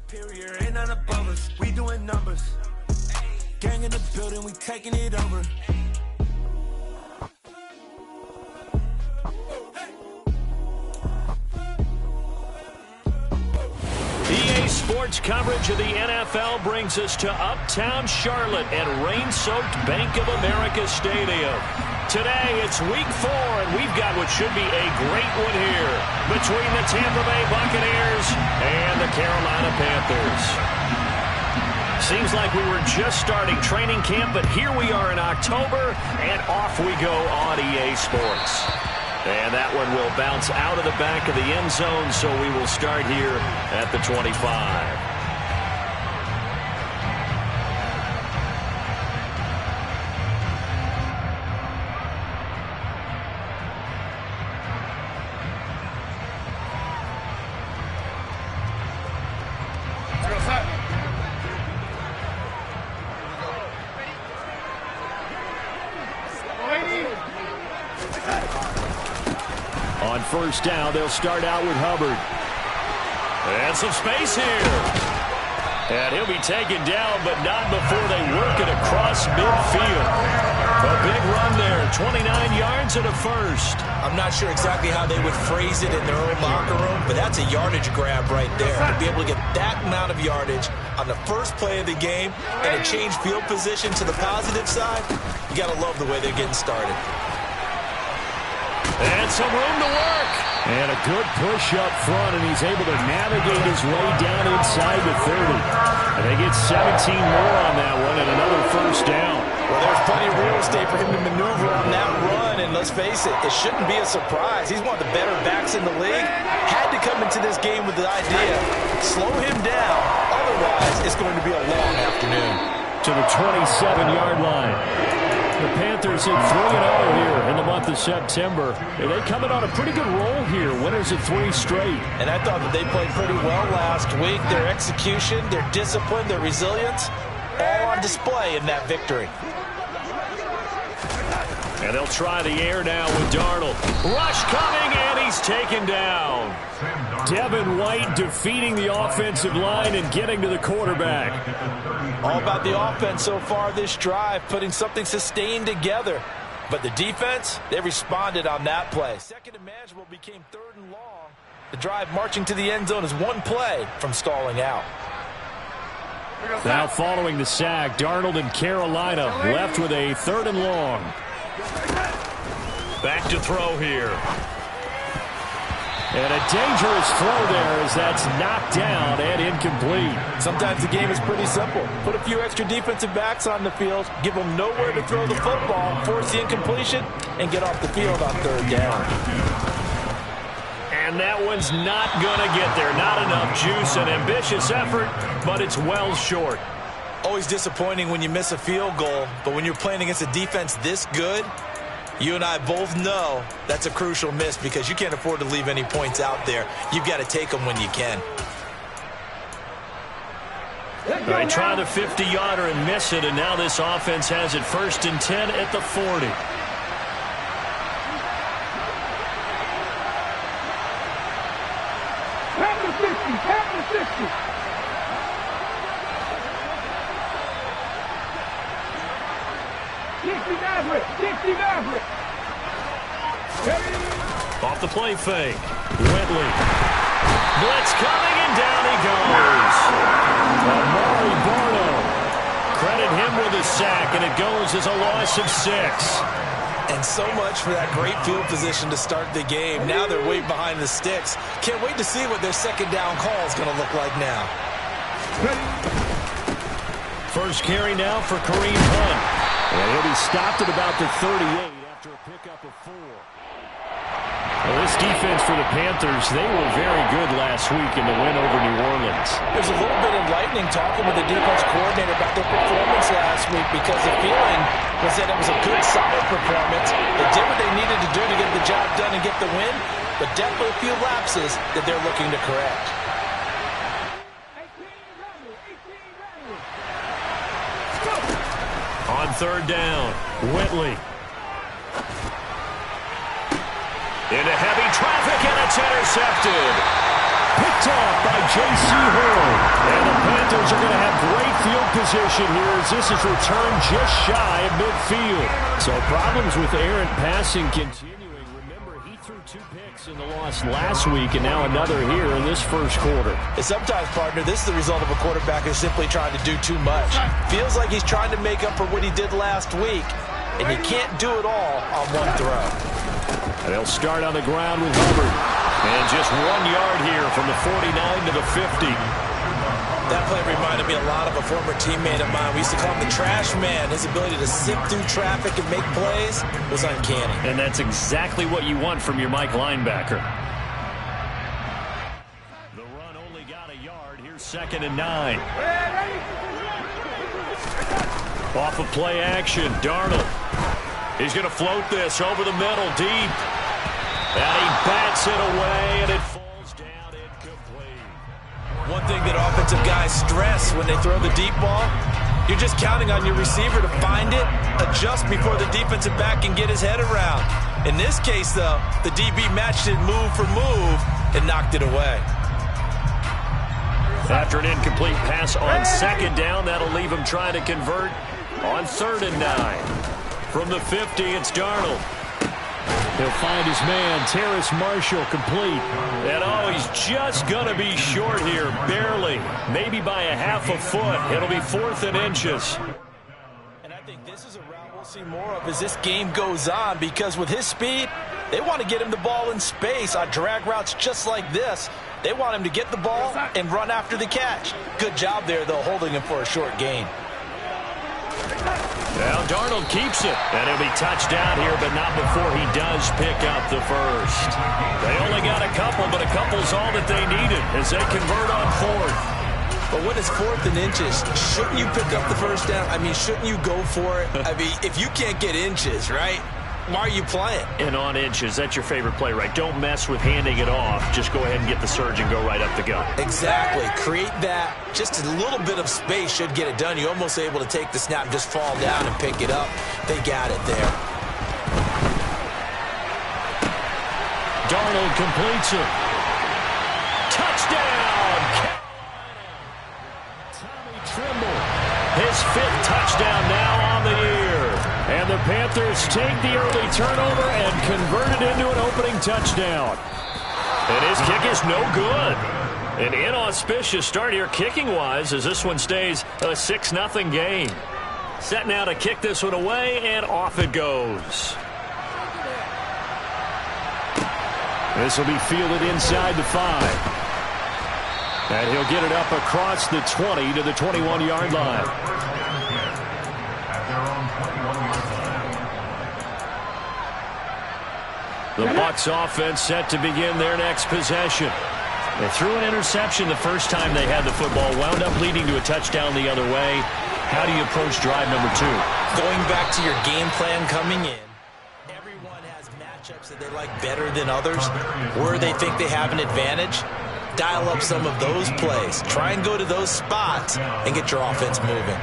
Superior, ain't none above us. We doing numbers. Gang in the building, we taking it over. EA Sports coverage of the NFL brings us to Uptown Charlotte at rain-soaked Bank of America Stadium. Today, it's Week 4, and we've got what should be a great one here between the Tampa Bay Buccaneers and the Carolina Panthers. Seems like we were just starting training camp, but here we are in October, and off we go on EA Sports. And that one will bounce out of the back of the end zone, so we will start here at the 25. On first down, they'll start out with Hubbard. And some space here. And he'll be taken down, but not before they work it across midfield. A big run there, 29 yards and a first. I'm not sure exactly how they would phrase it in their own locker room, but that's a yardage grab right there. To be able to get that amount of yardage on the first play of the game and a change field position to the positive side, you got to love the way they're getting started. And some room to work. And a good push up front, and he's able to navigate his way down inside the 30. And they get 17 more on that one and another first down. Well, there's plenty of real estate for him to maneuver on that run, and let's face it, it shouldn't be a surprise. He's one of the better backs in the league. Had to come into this game with the idea, slow him down, otherwise it's going to be a long afternoon. To the 27-yard line. The Panthers at 3-0 here in the month of September. And they coming on a pretty good roll here, winners of 3 straight. And I thought that they played pretty well last week. Their execution, their discipline, their resilience, all on display in that victory. And they'll try the air now with Darnold. Rush coming, and he's taken down. Devin White defeating the offensive line and getting to the quarterback. All about the offense so far this drive, putting something sustained together. But the defense, they responded on that play. Second and manageable became 3rd and long. The drive marching to the end zone is one play from stalling out. Now following the sack, Darnold and Carolina left with a 3rd and long. Back to throw here. And a dangerous throw there as that's knocked down and incomplete. Sometimes the game is pretty simple. Put a few extra defensive backs on the field, give them nowhere to throw the football, force the incompletion, and get off the field on 3rd down. And that one's not going to get there. Not enough juice. An ambitious effort, but it's well short. Always disappointing when you miss a field goal, but when you're playing against a defense this good, you and I both know that's a crucial miss because you can't afford to leave any points out there. You've got to take them when you can. All right, try the 50-yarder and miss it, and now this offense has it 1st and 10 at the 40. Pass the 50, pass the 50. Off the play fake. Whitley. Blitz coming, and down he goes. Amari Barno. Credit him with a sack, and it goes as a loss of 6. And so much for that great field position to start the game. Now they're way behind the sticks. Can't wait to see what their 2nd down call is going to look like now. First carry now for Kareem Hunt. And he'll be stopped at about the 38 after a pickup of 4. Well, this defense for the Panthers, they were very good last week in the win over New Orleans. There's a little bit enlightening talking with the defense coordinator about their performance last week because the feeling was that it was a good, solid performance. They did what they needed to do to get the job done and get the win, but definitely a few lapses that they're looking to correct. On 3rd down, Whitley. Into heavy traffic, and it's intercepted. Picked off by J.C. Horn. And the Panthers are going to have great field position here as this is returned just shy of midfield. So problems with errant passing continuing. Remember, he threw 2 picks in the loss last week and now another here in this first quarter. And sometimes, partner, this is the result of a quarterback who's simply trying to do too much. Feels like he's trying to make up for what he did last week, and he can't do it all on one throw. And they'll start on the ground with Hubbard. And just 1 yard here from the 49 to the 50. That play reminded me a lot of a former teammate of mine. We used to call him the trash man. His ability to sift through traffic and make plays was uncanny. And that's exactly what you want from your Mike linebacker. The run only got a yard. Here's 2nd and 9. Off of play action, Darnold. He's going to float this over the middle, deep. And he bats it away, and it falls down incomplete. One thing that offensive guys stress when they throw the deep ball, you're just counting on your receiver to find it, adjust before the defensive back can get his head around. In this case, though, the DB matched it move for move and knocked it away. After an incomplete pass on 2nd down, that'll leave him trying to convert on 3rd and 9. From the 50, it's Darnold. He'll find his man, Terrace Marshall, complete. And oh, he's just going to be short here, barely. Maybe by a half a foot. It'll be 4th and inches. And I think this is a route we'll see more of as this game goes on, because with his speed, they want to get him the ball in space on drag routes just like this. They want him to get the ball and run after the catch. Good job there, though, holding him for a short gain. Now Darnold keeps it, and he'll be touchdown here, but not before he does pick up the first. They only got a couple, but a couple's all that they needed as they convert on 4th. But when it's 4th and inches, shouldn't you pick up the first down? I mean, shouldn't you go for it? I mean, if you can't get inches, right, why are you playing? And on inches, that's your favorite play, right? Don't mess with handing it off. Just go ahead and get the surge and go right up the gut. Exactly. Create that. Just a little bit of space should get it done. You're almost able to take the snap and just fall down and pick it up. They got it there. Darnold completes it. Touchdown! Tommy Tremble. His 5th touchdown now on the year. And the Panthers take the early turnover and convert it into an opening touchdown. And his kick is no good. An inauspicious start here kicking-wise as this one stays a 6-0 game. Set now to kick this one away, and off it goes. This will be fielded inside the 5. And he'll get it up across the 20 to the 21-yard line. The Bucs offense set to begin their next possession. They threw an interception the first time they had the football, wound up leading to a touchdown the other way. How do you approach drive number 2? Going back to your game plan coming in, everyone has matchups that they like better than others, where they think they have an advantage. Dial up some of those plays. Try and go to those spots and get your offense moving.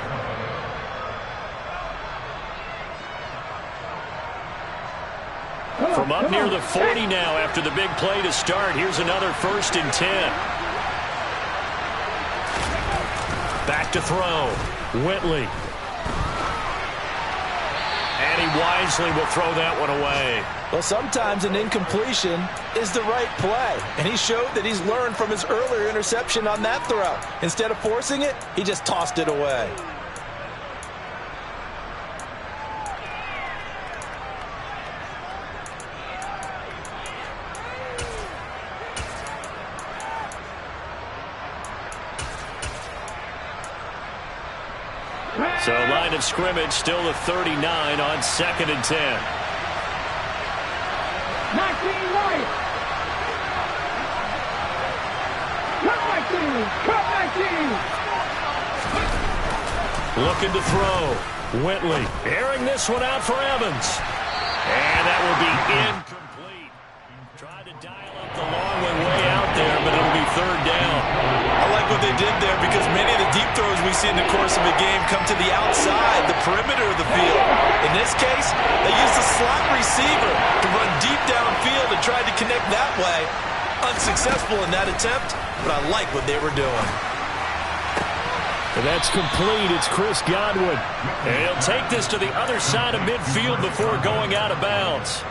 From up near the 40 now after the big play to start. Here's another 1st and 10. Back to throw. Whitley. And he wisely will throw that one away. Well, sometimes an incompletion is the right play. And he showed that he's learned from his earlier interception on that throw. Instead of forcing it, he just tossed it away. So line of scrimmage still the 39 on 2nd and 10. 19 right. Cut 19. Cut 19. Looking to throw. Whitley airing this one out for Evans. And that will be incomplete. Tried to dial up the long one way out there, but it'll be 3rd down. I like what they did there because many of the deep throws we see in the course of a game come to the outside, the perimeter of the field. In this case, they used a slot receiver to run deep downfield and tried to connect that way. Unsuccessful in that attempt, but I like what they were doing. And that's complete. It's Chris Godwin. And he'll take this to the other side of midfield before going out of bounds.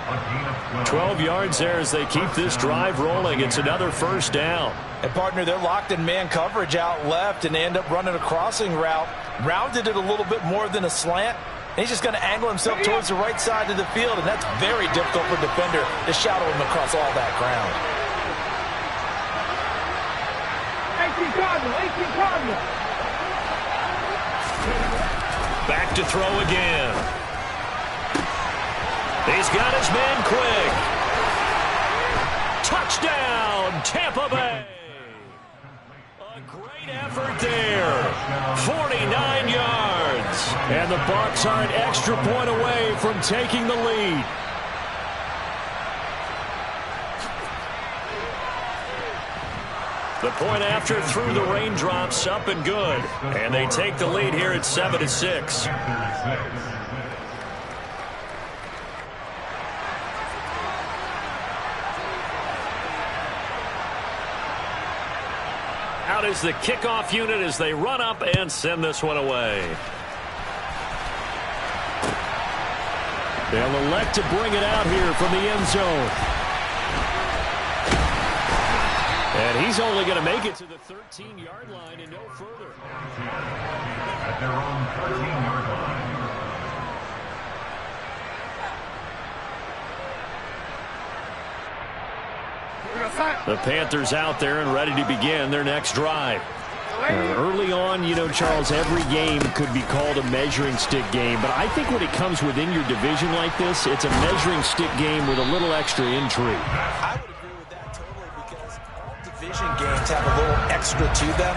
12 yards there as they keep this drive rolling. It's another first down. And, partner, they're locked in man coverage out left, and they end up running a crossing route. Rounded it a little bit more than a slant. And he's just going to angle himself towards the right side of the field, and that's very difficult for a defender to shadow him across all that ground. 18 Cardinal. Back to throw again. He's got his man quick. Touchdown, Tampa Bay. A great effort there. 49 yards. And the Bucs are an extra point away from taking the lead. The point after through the raindrops, up and good. And they take the lead here at 7-6. Out is the kickoff unit as they run up and send this one away. They'll elect to bring it out here from the end zone. And he's only going to make it to the 13-yard line and no further. At their own 13-yard line. The Panthers out there and ready to begin their next drive. Early on, you know, Charles, every game could be called a measuring stick game. But I think when it comes within your division like this, it's a measuring stick game with a little extra intrigue. I would agree with that totally because all division games have a little extra to them.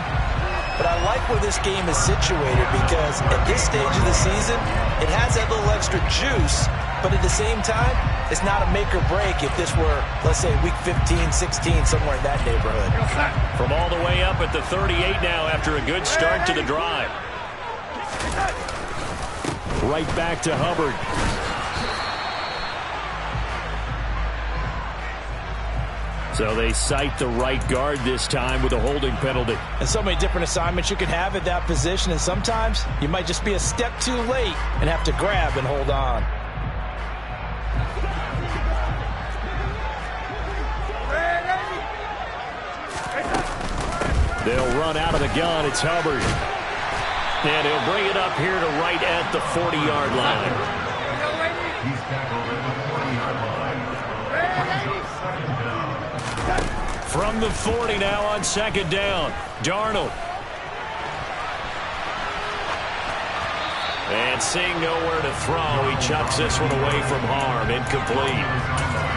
But I like where this game is situated because at this stage of the season, it has that little extra juice. But at the same time, it's not a make or break if this were, let's say, week 15, 16, somewhere in that neighborhood. From all the way up at the 38 now after a good start to the drive. Right back to Hubbard. So they cite the right guard this time with a holding penalty. And so many different assignments you can have at that position, and sometimes you might just be a step too late and have to grab and hold on. They'll run out of the gun. It's Hubbard. And he'll bring it up here to right at the 40-yard line. He's tackled at the 40-yard line. From the 40 now on second down. Darnold. And seeing nowhere to throw, he chucks this one away from harm. Incomplete.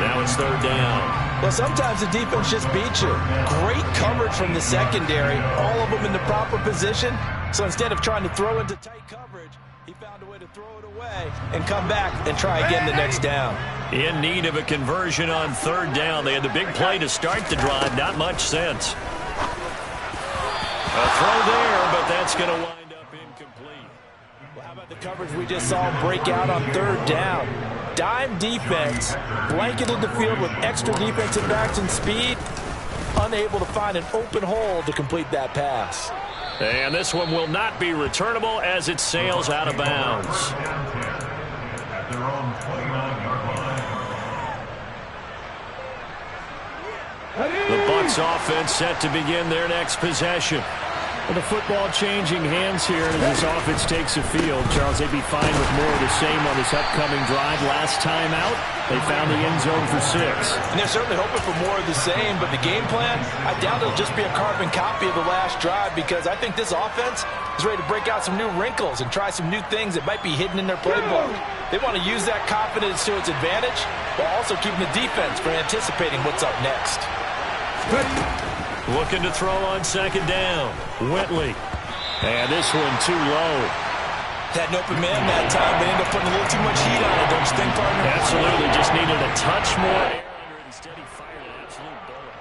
Now it's third down. Well, sometimes the defense just beats you. Great coverage from the secondary, all of them in the proper position. So instead of trying to throw into tight coverage, he found a way to throw it away and come back and try again the next down. In need of a conversion on third down. They had the big play to start the drive. Not much sense. A throw there, but that's going to wind up incomplete. Well, how about the coverage we just saw break out on third down? Dime defense, blanketed the field with extra defensive backs and speed, unable to find an open hole to complete that pass. And this one will not be returnable as it sails out of bounds. At their own 29-yard line. The Bucs offense set to begin their next possession. With the football changing hands here as this offense takes the field. Charles, they'd be fine with more of the same on this upcoming drive. Last time out, they found the end zone for 6. And they're certainly hoping for more of the same, but the game plan, I doubt it'll just be a carbon copy of the last drive because I think this offense is ready to break out some new wrinkles and try some new things that might be hidden in their playbook. They want to use that confidence to its advantage while also keeping the defense from anticipating what's up next. Looking to throw on second down. Whitley. And this one too low. Had an open man that time, but ended up putting a little too much heat on it, don't you think, partner? Absolutely. Just needed a touch more air under it. Instead, he fired an absolute bullet.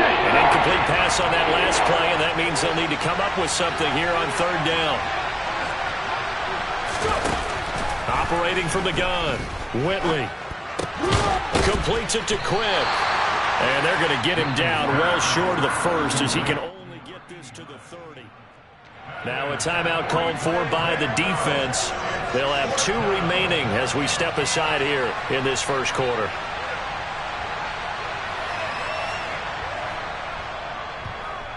An incomplete pass on that last play, and that means they'll need to come up with something here on third down. operating from the gun. Whitley completes it to Quick. And they're going to get him down well short of the first as he can only get this to the 30. Now a timeout called for by the defense. They'll have 2 remaining as we step aside here in this first quarter.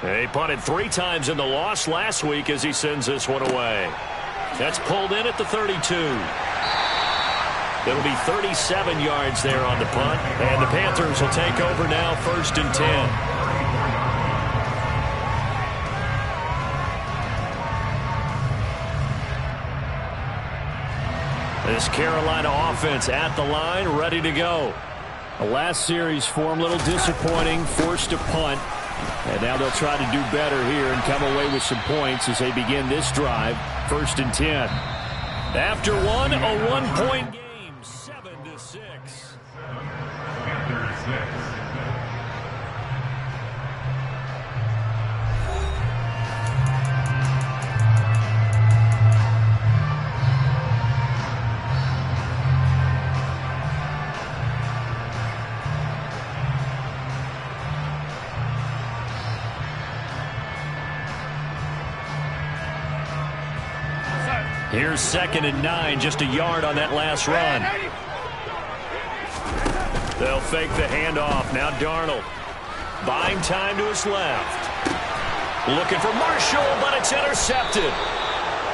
He punted 3 times in the loss last week as he sends this one away. That's pulled in at the 32. It'll be 37 yards there on the punt. And the Panthers will take over now, 1st and 10. This Carolina offense at the line, ready to go. The last series for him, a little disappointing, forced to punt. And now they'll try to do better here and come away with some points as they begin this drive, 1st and 10. After one, a 1-point game, 7-6. Panthers 6. Here's 2nd and 9, just a yard on that last run. They'll fake the handoff. Now Darnold buying time to his left. Looking for Marshall, but it's intercepted.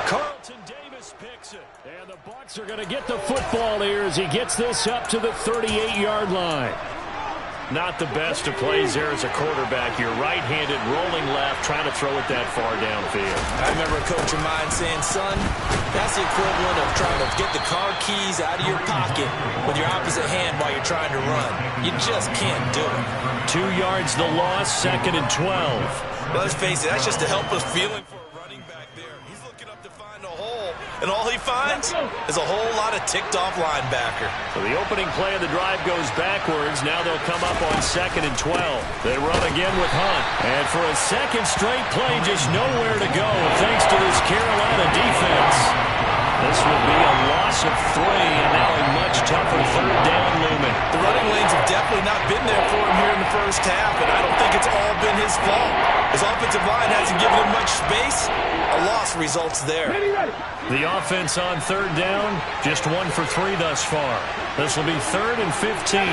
Carlton Davis picks it. And the Bucs are going to get the football here as he gets this up to the 38-yard line. Not the best of plays there as a quarterback. You're right-handed, rolling left, trying to throw it that far downfield. I remember a coach of mine saying, son, that's the equivalent of trying to get the car keys out of your pocket with your opposite hand while you're trying to run. You just can't do it. 2 yards the loss, 2nd and 12. Well, let's face it, that's just a helpless feeling for a running back there. He's looking up to find a hole, and all he finds is a whole lot of ticked-off linebacker. So the opening play of the drive goes backwards. Now they'll come up on 2nd and 12. They run again with Hunt. And for a second straight play, just nowhere to go thanks to this Carolina defense. This will be a loss of 3, and now a much tougher 3rd down looming. The running lanes have definitely not been there for him here in the first half, and I don't think it's all been his fault. His offensive line hasn't given him much space. A loss results there. The offense on 3rd down, just 1 for 3 thus far. This will be 3rd and 15.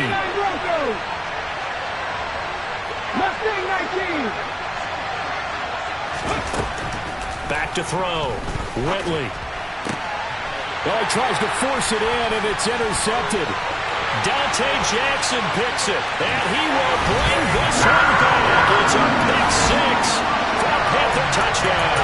Back to throw. Whitley. Well, he tries to force it in, and it's intercepted. Dante Jackson picks it, and he will bring this one back. It's a pick 6 for a Panther touchdown.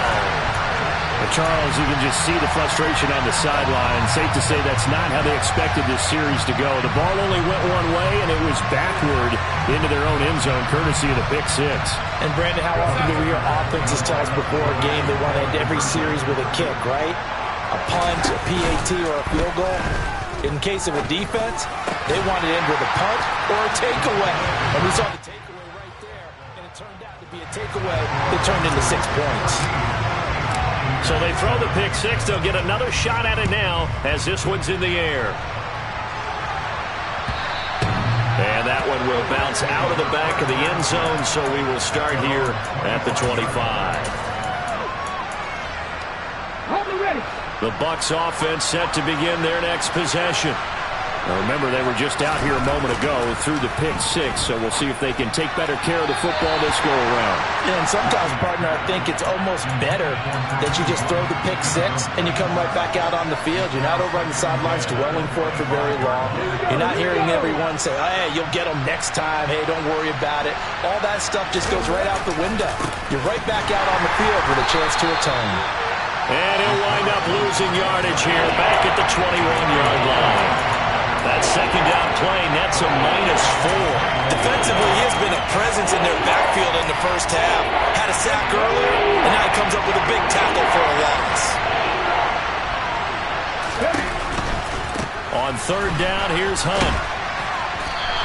Charles, you can just see the frustration on the sideline. Safe to say that's not how they expected this series to go. The ball only went one way, and it was backward into their own end zone, courtesy of the pick 6. And, Brandon, how often do we hear offenses tell us before a game they want to end every series with a kick, right? A punt, a PAT, or a field goal. In case of a defense, they want to end with a punt or a takeaway. And we saw the takeaway right there, and it turned out to be a takeaway that turned into 6 points. So they throw the pick 6. They'll get another shot at it now as this one's in the air. And that one will bounce out of the back of the end zone, so we will start here at the 25. The Bucs offense set to begin their next possession. Now remember, they were just out here a moment ago through the pick 6, so we'll see if they can take better care of the football this go around. Yeah, and sometimes, partner, I think it's almost better that you just throw the pick 6 and you come right back out on the field. You're not over on the sidelines dwelling for it for very long. You're not hearing everyone say, oh, hey, you'll get them next time. Hey, don't worry about it. All that stuff just goes right out the window. You're right back out on the field with a chance to atone. And he'll wind up losing yardage here back at the 21-yard line. That second down play nets a -4. Defensively, he has been a presence in their backfield in the first half. Had a sack earlier, and now he comes up with a big tackle for a loss. On 3rd down, here's Hunt.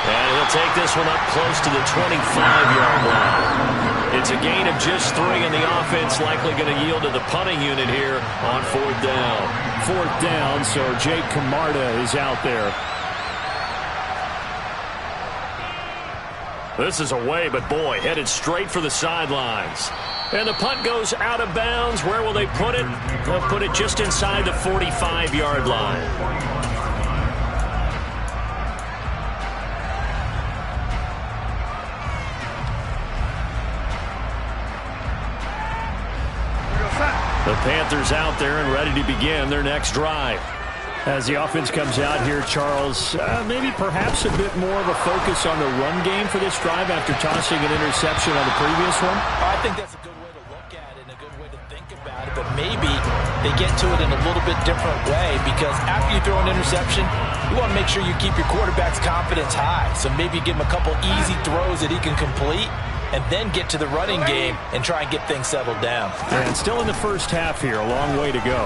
And he'll take this one up close to the 25-yard line. It's a gain of just 3, and the offense likely going to yield to the punting unit here on 4th down. 4th down, so Jake Camarda is out there. This is away, but boy, headed straight for the sidelines. And the punt goes out of bounds. Where will they put it? They'll put it just inside the 45-yard line. The Panthers out there and ready to begin their next drive. As the offense comes out here, Charles, maybe perhaps a bit more of a focus on the run game for this drive after tossing an interception on the previous one? I think that's a good way to look at it and a good way to think about it, but maybe they get to it in a little bit different way, because after you throw an interception, you want to make sure you keep your quarterback's confidence high. So maybe give him a couple easy throws that he can complete, and then get to the running game and try and get things settled down. And still in the first half here, a long way to go.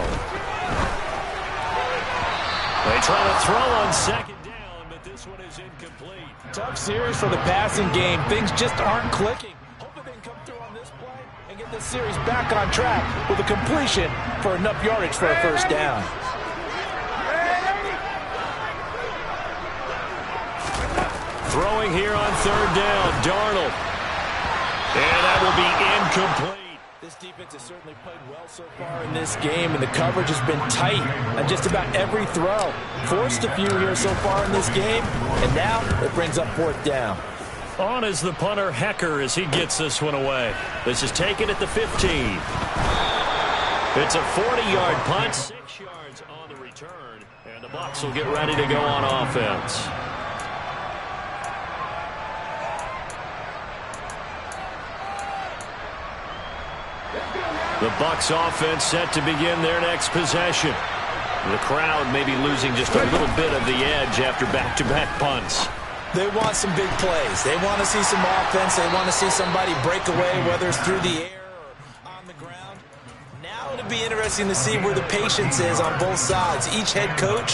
They try to throw on 2nd down, but this one is incomplete. Tough series for the passing game. Things just aren't clicking. Hopefully they can come through on this play and get this series back on track with a completion for enough yardage for a first down. Throwing here on 3rd down, Darnold. And that will be incomplete. This defense has certainly played well so far in this game, and the coverage has been tight on just about every throw. Forced a few here so far in this game, and now it brings up 4th down. On is the punter, Hecker, as he gets this one away. This is taken at the 15. It's a 40-yard punt, 6 yards on the return, and the Bucs will get ready to go on offense. The Bucs offense set to begin their next possession. The crowd may be losing just a little bit of the edge after back-to-back punts. They want some big plays. They want to see some offense. They want to see somebody break away, whether it's through the air or on the ground. Now it'll be interesting to see where the patience is on both sides. Each head coach,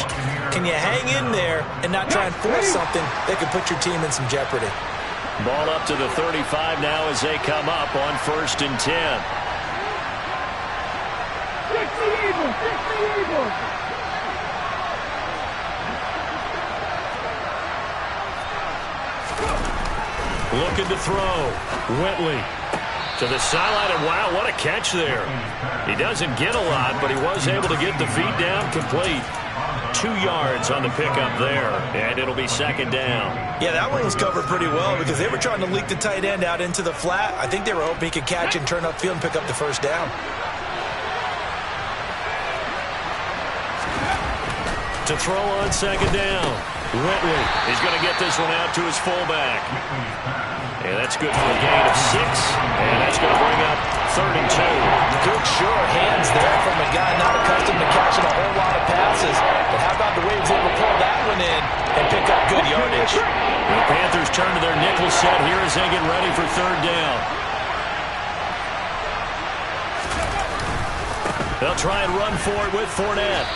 can you hang in there and not try and force something that could put your team in some jeopardy? Ball up to the 35 now as they come up on 1st and 10. Looking to throw. Whitley to the sideline, and wow, what a catch there. He doesn't get a lot, but he was able to get the feet down complete. 2 yards on the pickup there, and it'll be 2nd down. Yeah, that one was covered pretty well because they were trying to leak the tight end out into the flat. I think they were hoping he could catch and turn upfield and pick up the 1st down. To throw on 2nd down. Whitley is going to get this one out to his fullback. And that's good for a gain of 6. And that's going to bring up 3rd and 2. Good sure hands there from a guy not accustomed to catching a whole lot of passes. But how about the way he was able to pull that one in and pick up good yardage? The Panthers turn to their nickel set here as they get ready for 3rd down. They'll try and run for it with Fournette.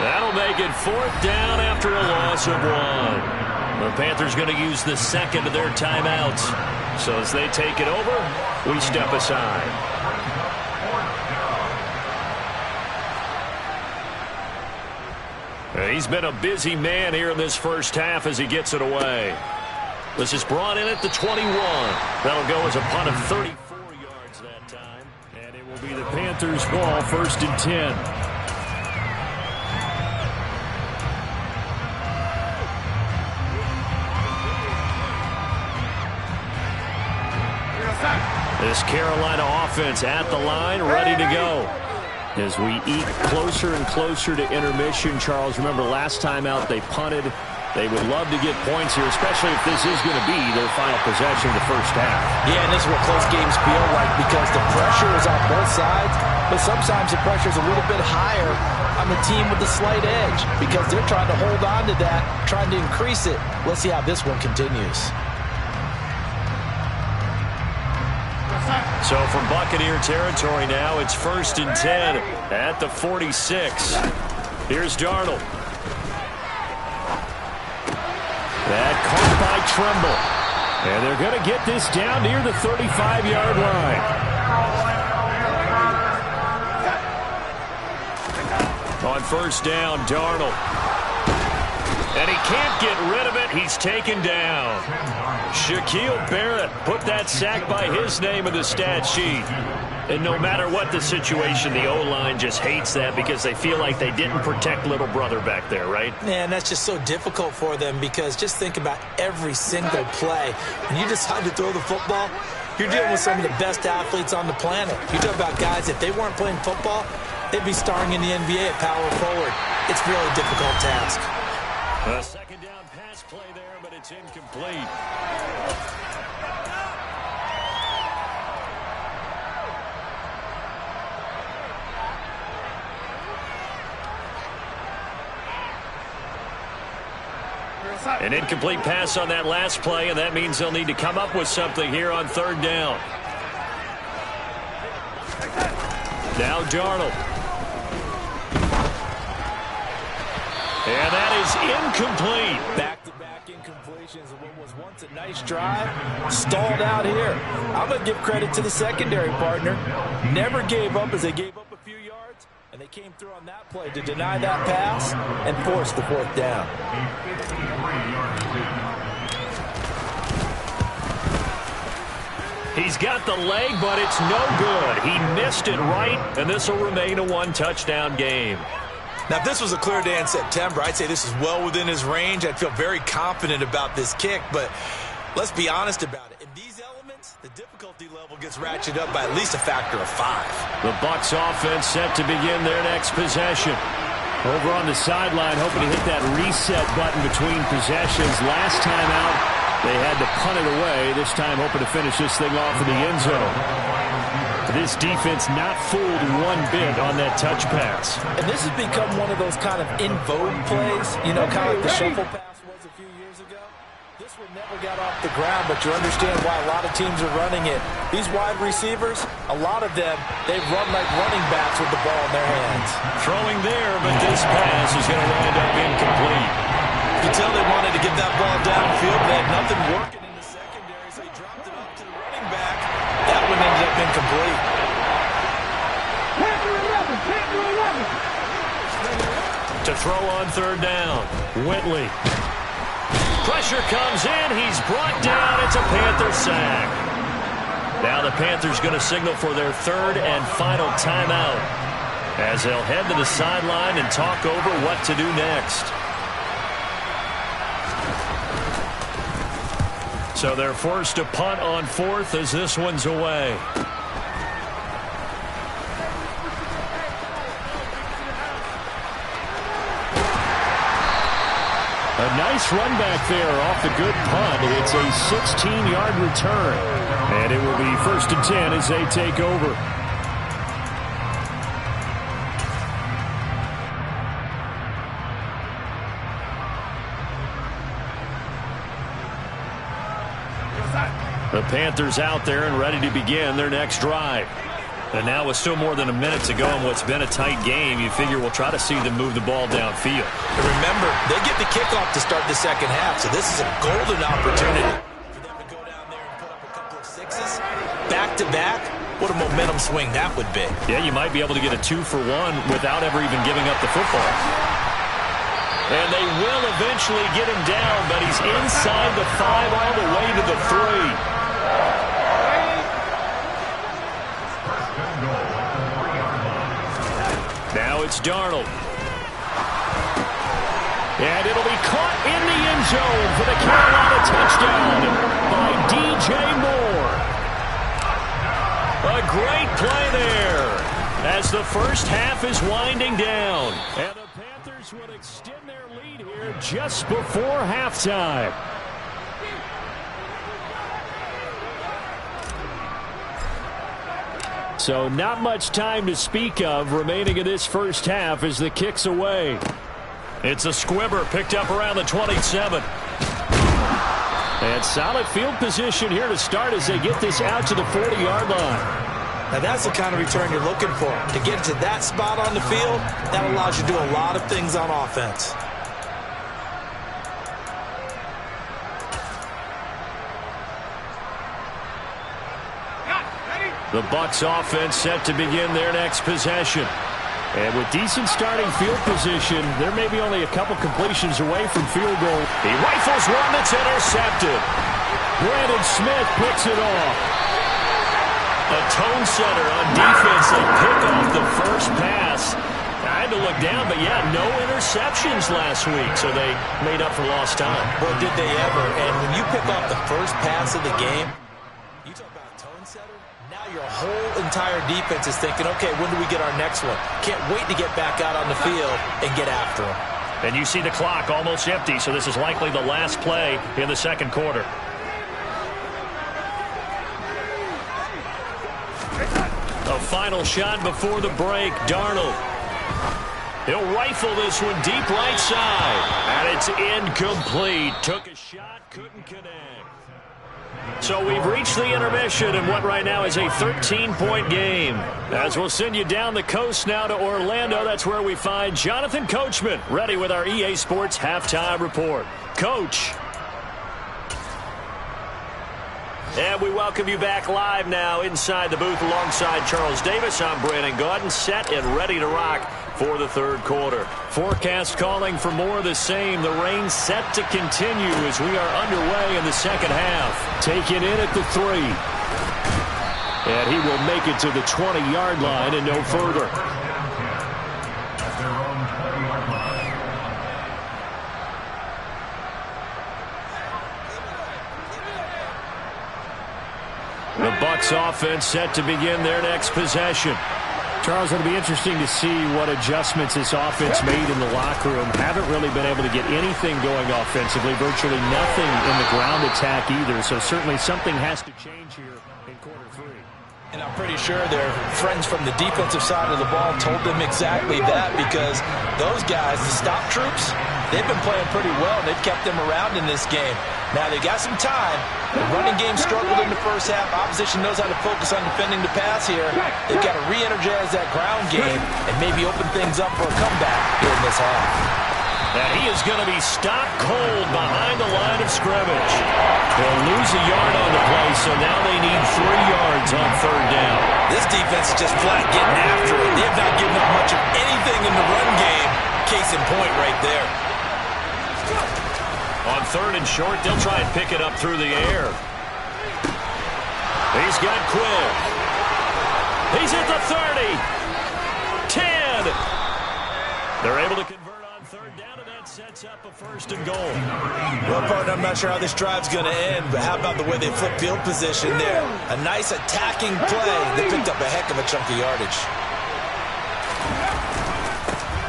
That'll make it 4th down after a loss of 1. The Panthers going to use the 2nd of their timeouts. So as they take it over, we step aside. He's been a busy man here in this first half as he gets it away. This is brought in at the 21. That'll go as a punt of 34 yards that time. And it will be the Panthers' ball, 1st and 10. This Carolina offense at the line, ready to go. As we eat closer and closer to intermission, Charles, remember last time out they punted. They would love to get points here, especially if this is going to be their final possession of the first half. Yeah, and this is what close games feel like because the pressure is on both sides, but sometimes the pressure is a little bit higher on the team with the slight edge because they're trying to hold on to that, trying to increase it. Let's see how this one continues. So from Buccaneer territory now, it's 1st and 10 at the 46. Here's Darnold. That caught by Trimble. And they're going to get this down near the 35-yard line. On first down, Darnold. And he can't get rid of it. He's taken down. Shaquille Barrett put that sack by his name in the stat sheet. And no matter what the situation, the O-line just hates that because they feel like they didn't protect little brother back there, right? Man, that's just so difficult for them because just think about every single play. When you decide to throw the football, you're dealing with some of the best athletes on the planet. You talk about guys, if they weren't playing football, they'd be starring in the NBA at power forward. It's a really difficult task. A second down pass play there, but it's incomplete. An incomplete pass on that last play, and that means they'll need to come up with something here on third down. Now Darnold. And that is incomplete. Back-to-back incompletions of what was once a nice drive. Stalled out here. I'm going to give credit to the secondary partner. Never gave up as they gave up a few yards. And they came through on that play to deny that pass and force the fourth down. He's got the leg, but it's no good. He missed it right, and this will remain a one-touchdown game. Now, if this was a clear day in September, I'd say this is well within his range. I'd feel very confident about this kick, but let's be honest about it. In these elements, the difficulty level gets ratcheted up by at least a factor of 5. The Bucs offense set to begin their next possession. Over on the sideline, hoping to hit that reset button between possessions. Last time out, they had to punt it away. This time, hoping to finish this thing off in the end zone. This defense not fooled one bit on that touch pass. And this has become one of those kind of in vogue plays, you know, kind of like the shuffle pass was a few years ago. This one never got off the ground, but you understand why a lot of teams are running it. These wide receivers, a lot of them, they run like running backs with the ball in their hands. Throwing there, but this pass is going to wind up incomplete. You can tell they wanted to get that ball downfield. They had nothing working in the secondary, so he dropped it up to the running back. That one ended up incomplete. To throw on third down, Whitley. Pressure comes in. He's brought down. It's a Panther sack. Now the Panthers going to signal for their third and final timeout as they'll head to the sideline and talk over what to do next. So they're forced to punt on fourth as this one's away. A nice run back there off the good punt. It's a 16-yard return. And it will be 1st and 10 as they take over. The Panthers out there and ready to begin their next drive. And now with still more than a minute to go in what's been a tight game, you figure we'll try to see them move the ball downfield. And remember, they get the kickoff to start the second half, so this is a golden opportunity for them to go down there and put up a couple of sixes. Back-to-back, what a momentum swing that would be. Yeah, you might be able to get a 2-for-1 without ever even giving up the football. And they will eventually get him down, but he's inside the 5 all the way to the 3. Now it's Darnold. And it'll be caught in the end zone for the Carolina touchdown by DJ Moore. A great play there as the first half is winding down. And the Panthers will extend their lead here just before halftime. So not much time to speak of remaining in this first half as the kick's away. It's a squibber picked up around the 27. And solid field position here to start as they get this out to the 40-yard line. Now that's the kind of return you're looking for. To get to that spot on the field, that allows you to do a lot of things on offense. The Bucs offense set to begin their next possession. And with decent starting field position, there may be only a couple completions away from field goal. He rifles one that's intercepted. Brandon Smith picks it off. A tone setter on defense. They pick off the first pass. I had to look down, but yeah, no interceptions last week, so they made up for lost time. Boy, did they ever. And when you pick off the first pass of the game, you talk about a tone setter, now your whole entire defense is thinking, okay, when do we get our next one? Can't wait to get back out on the field and get after them. And you see the clock almost empty, so this is likely the last play in the second quarter. A final shot before the break, Darnold. He'll rifle this one deep right side. And it's incomplete. Took a shot, couldn't connect. So we've reached the intermission in what right now is a 13-point game. As we'll send you down the coast now to Orlando, that's where we find Jonathan Coachman, ready with our EA Sports Halftime Report. Coach. And we welcome you back live now inside the booth alongside Charles Davis. I'm Brandon Gaudin, set and ready to rock for the third quarter. Forecast calling for more of the same. The rain set to continue as we are underway in the second half. Taken in at the 3. And he will make it to the 20-yard line and no further. The Bucs offense set to begin their next possession. Charles, it'll be interesting to see what adjustments this offense made in the locker room. Haven't really been able to get anything going offensively, virtually nothing in the ground attack either. So certainly something has to change here in quarter 3. And I'm pretty sure their friends from the defensive side of the ball told them exactly that, because those guys, the stop troops, they've been playing pretty well. They've kept them around in this game. Now they got some time. The running game struggled in the first half. Opposition knows how to focus on defending the pass here. They've got to re-energize that ground game and maybe open things up for a comeback here in this half. And he is going to be stopped cold behind the line of scrimmage. They'll lose a yard on the play, so now they need 3 yards on third down. This defense is just flat getting after it. They have not given up much of anything in the run game. Case in point right there. On third and short, they'll try and pick it up through the air. He's got Quinn. He's at the 30. 10. They're able to convert on third down, and that sets up a first and goal. Well, partner, I'm not sure how this drive's going to end, but how about the way they flip field position there? A nice attacking play. They picked up a heck of a chunk of yardage.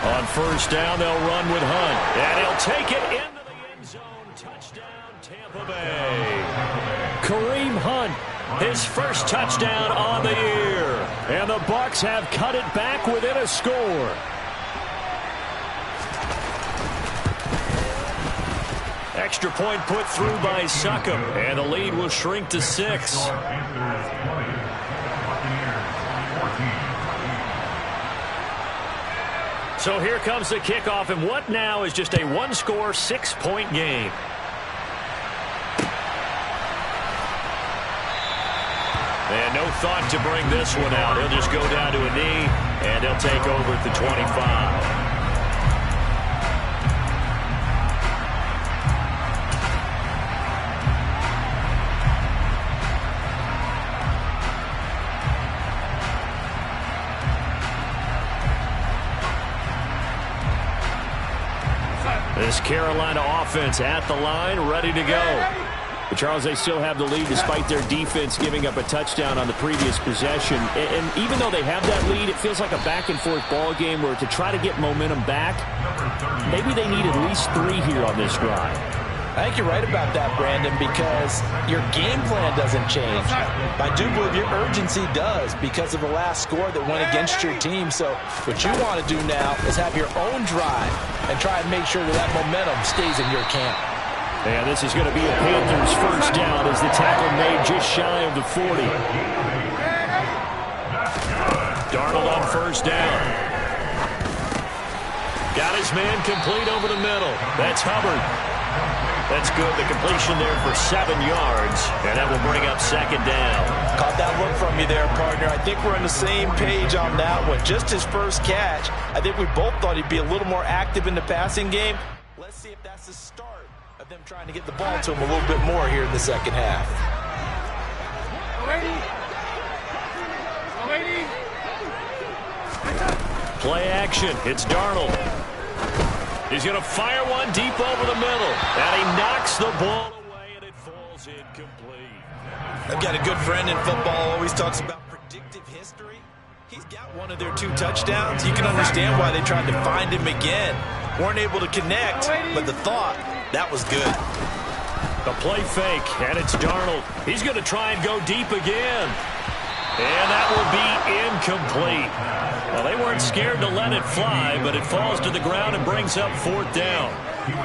On first down, they'll run with Hunt. And he'll take it into the end zone. Touchdown, Tampa Bay. Kareem Hunt, his first touchdown on the year. And the Bucs have cut it back within a score. Extra point put through by Succop. And the lead will shrink to 6. So here comes the kickoff, and what now is just a one-score, 6-point game. And no thought to bring this one out. He'll just go down to a knee, and he'll take over at the 25. This Carolina offense at the line, ready to go. But Charles, they still have the lead despite their defense giving up a touchdown on the previous possession. And even though they have that lead, it feels like a back-and-forth ball game where to try to get momentum back, maybe they need at least 3 here on this drive. I think you're right about that, Brandon, because your game plan doesn't change. I do believe your urgency does because of the last score that went against your team. So what you want to do now is have your own drive and try and make sure that momentum stays in your camp. And this is going to be a Panthers first down as the tackle made just shy of the 40. Darnold on first down. Got his man complete over the middle. That's Hubbard. That's good. The completion there for 7 yards, and that will bring up second down. Caught that look from you there, partner. I think we're on the same page on that one. Just his first catch, I think we both thought he'd be a little more active in the passing game. Let's see if that's the start of them trying to get the ball to him a little bit more here in the second half. Play action. It's Darnold. He's going to fire one deep over the middle. And he knocks the ball away, and it falls incomplete. I've got a good friend in football, always talks about predictive history. He's got one of their 2 touchdowns. You can understand why they tried to find him again. Weren't able to connect, but the thought, that was good. The play fake, and it's Darnold. He's going to try and go deep again. And that will be incomplete. Well, they weren't scared to let it fly, but it falls to the ground and brings up 4th down.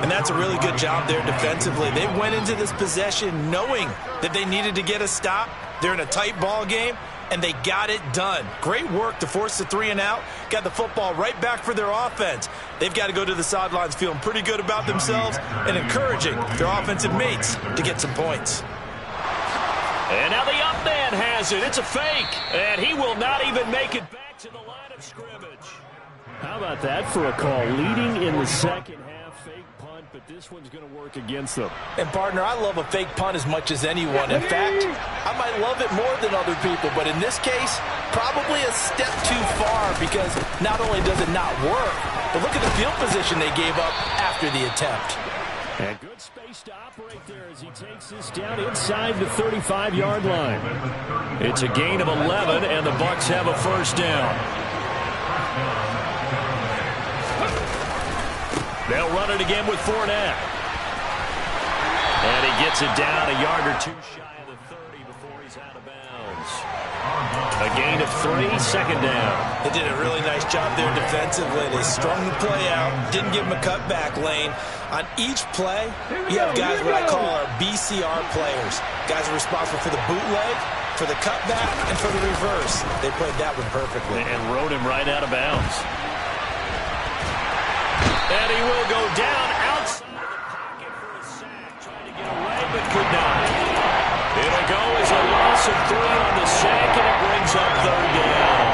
And that's a really good job there defensively. They went into this possession knowing that they needed to get a stop. They're in a tight ball game, and they got it done. Great work to force the 3 and out. Got the football right back for their offense. They've got to go to the sidelines feeling pretty good about themselves and encouraging their offensive mates to get some points. And now the up man has it. It's a fake. And he will not even make it back to the line of scrimmage. How about that for a call? Leading in the second half, fake punt, but this one's going to work against them. And, partner, I love a fake punt as much as anyone. In fact, I might love it more than other people, but in this case, probably a step too far because not only does it not work, but look at the field position they gave up after the attempt. And good space to operate there as he takes this down inside the 35-yard line. It's a gain of 11, and the Bucs have a first down. They'll run it again with Fournette. And he gets it down a yard or 2 shy of the 30 before he's out of bounds. A gain of 3, second down. They did a really nice job there defensively. They strung the play out, didn't give him a cutback lane. On each play, you have guys what I call our BCR players. Guys are responsible for the bootleg, for the cutback, and for the reverse. They played that one perfectly. And rode him right out of bounds. And he will go down outside of the pocket for a sack. Trying to get away, but could not. It'll go as a loss of 3 on the sack, and it brings up 3rd down.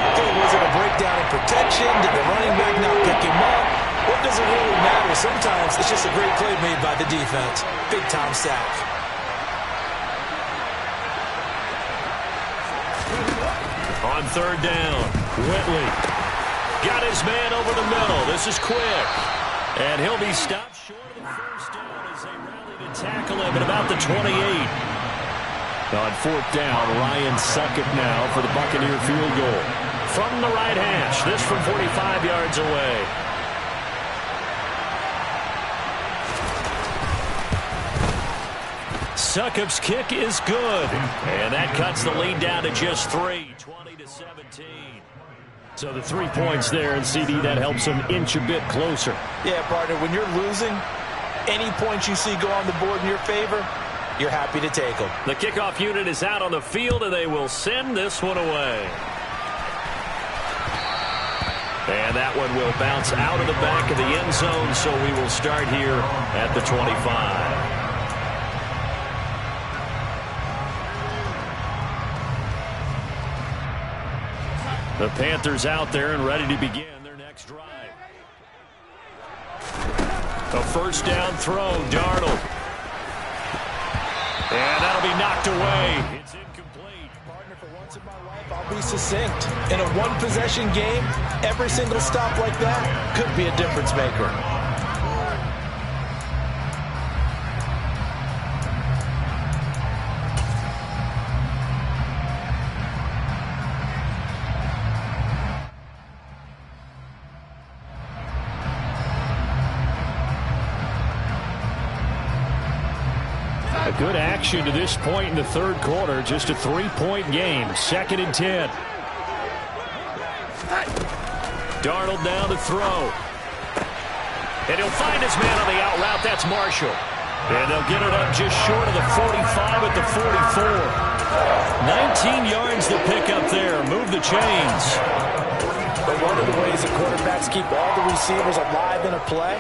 Okay, was it a breakdown in protection? Did the running back not pick him up? What does it really matter? Sometimes it's just a great play made by the defense. Big-time sack. On 3rd down, Whitley got his man over the middle. This is quick. And he'll be stopped short of the first down as they rally to tackle him at about the 28. On 4th down, Ryan Succop now for the Buccaneer field goal. From the right hash, this from 45 yards away. Succop's kick is good. And that cuts the lead down to just 3, 20-17. So the 3 points there, and CD, that helps them inch a bit closer. Yeah, partner, when you're losing, any points you see go on the board in your favor, you're happy to take them. The kickoff unit is out on the field, and they will send this one away. And that one will bounce out of the back of the end zone, so we will start here at the 25. The Panthers out there and ready to begin their next drive. A first down throw, Darnold. And that'll be knocked away. It's incomplete. Partner, for once in my life, I'll be succinct. In a one-possession game, every single stop like that could be a difference maker. A good action to this point in the 3rd quarter. Just a 3-point game. 2nd and 10. Darnold down to throw. And he'll find his man on the out route. That's Marshall. And they'll get it up just short of the 45 at the 44. 19 yards to pick up there. Move the chains. But one of the ways that quarterbacks keep all the receivers alive in a play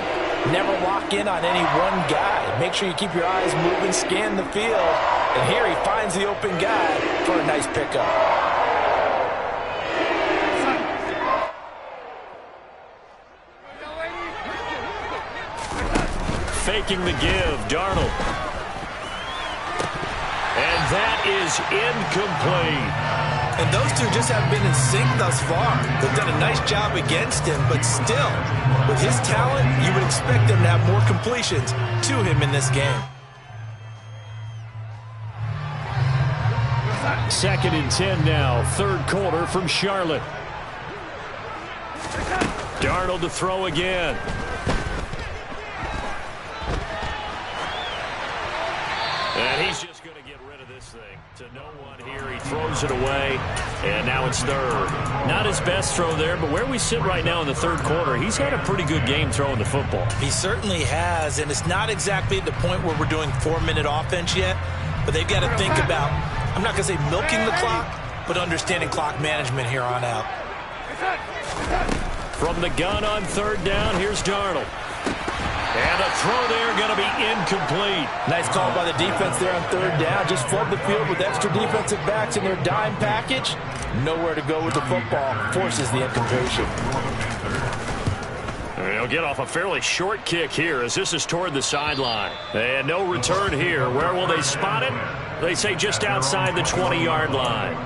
Never lock in on any one guy. Make sure you keep your eyes moving, scan the field. And here he finds the open guy for a nice pickup. Faking the give, Darnold. And that is incomplete. And those two just haven't been in sync thus far. They've done a nice job against him, but still, with his talent, you would expect them to have more completions to him in this game. 2nd and 10 now, 3rd quarter from Charlotte. Darnold to throw again. And he's just going to get rid of this thing to no one here. He throws it away, and now it's 3rd. Not his best throw there, but where we sit right now in the 3rd quarter, he's had a pretty good game throwing the football. He certainly has, and it's not exactly at the point where we're doing 4-minute offense yet, but they've got to think about, I'm not going to say milking the clock, but understanding clock management here on out. From the gun on 3rd down, here's Darnold. And the throw there going to be incomplete. Nice call by the defense there on 3rd down. Just flood the field with extra defensive backs in their dime package. Nowhere to go with the football. Forces the incompletion. He'll get off a fairly short kick here as this is toward the sideline. And no return here. Where will they spot it? They say just outside the 20-yard line.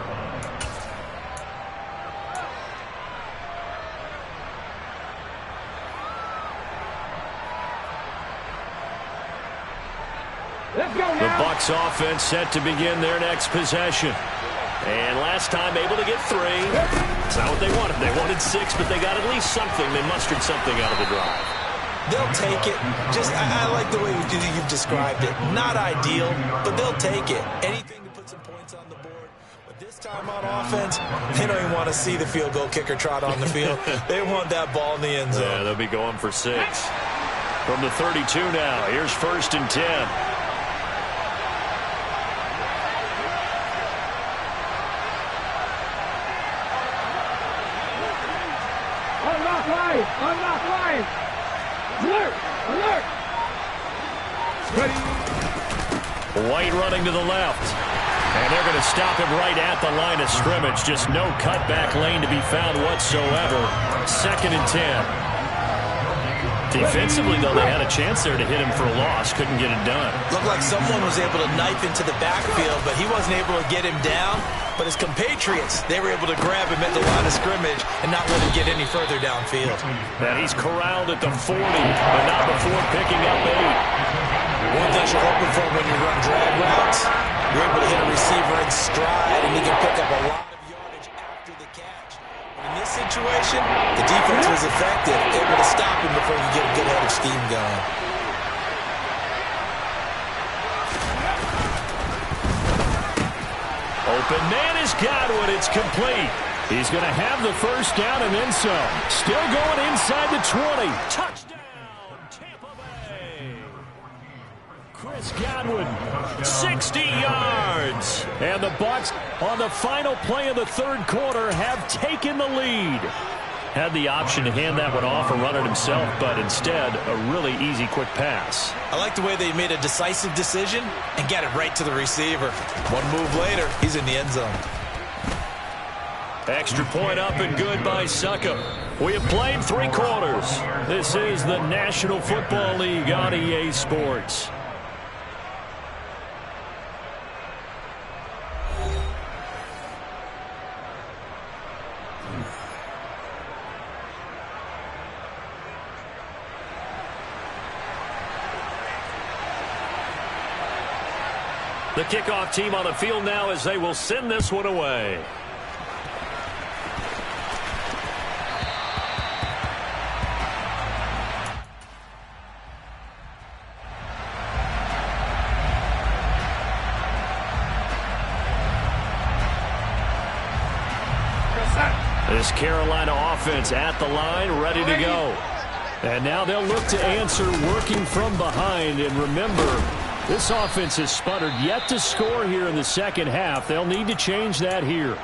The Bucs offense set to begin their next possession. And last time able to get 3. It's not what they wanted. They wanted 6, but they got at least something. They mustered something out of the drive. They'll take it. I like the way you've described it. Not ideal, but they'll take it. Anything to put some points on the board. But this time on offense, they don't even want to see the field goal kicker trot on the field. They want that ball in the end zone. Yeah, they'll be going for 6. From the 32 now, here's 1st and 10. Unlock line! Alert! Alert! Ready! White running to the left. And they're going to stop him right at the line of scrimmage. Just no cutback lane to be found whatsoever. 2nd and 10. Defensively, though, they had a chance there to hit him for a loss. Couldn't get it done. Looked like someone was able to knife into the backfield, but he wasn't able to get him down. But his compatriots, they were able to grab him at the line of scrimmage and not let him get any further downfield. And he's corralled at the 40, but not before picking up 8. One thing you're hoping for when you run drag routes, you're able to hit a receiver in stride, and he can pick up a lot of yardage after the catch. But in this situation, the defense was effective, able to stop him before you get a good head of steam going. Open man is Godwin. It's complete. He's going to have the 1st down and then some. Still going inside the 20. Touchdown, Tampa Bay. Chris Godwin, 60 yards. And the Bucs, on the final play of the 3rd quarter, have taken the lead. Had the option to hand that one off and run it himself, but instead, a really easy, quick pass. I like the way they made a decisive decision and got it right to the receiver. One move later, he's in the end zone. Extra point up and good by Suckup. We have played 3 quarters. This is the National Football League on EA Sports. The kickoff team on the field now as they will send this one away. This Carolina offense at the line, ready to go. And now they'll look to answer working from behind. And remember, this offense has sputtered yet to score here in the 2nd half. They'll need to change that here.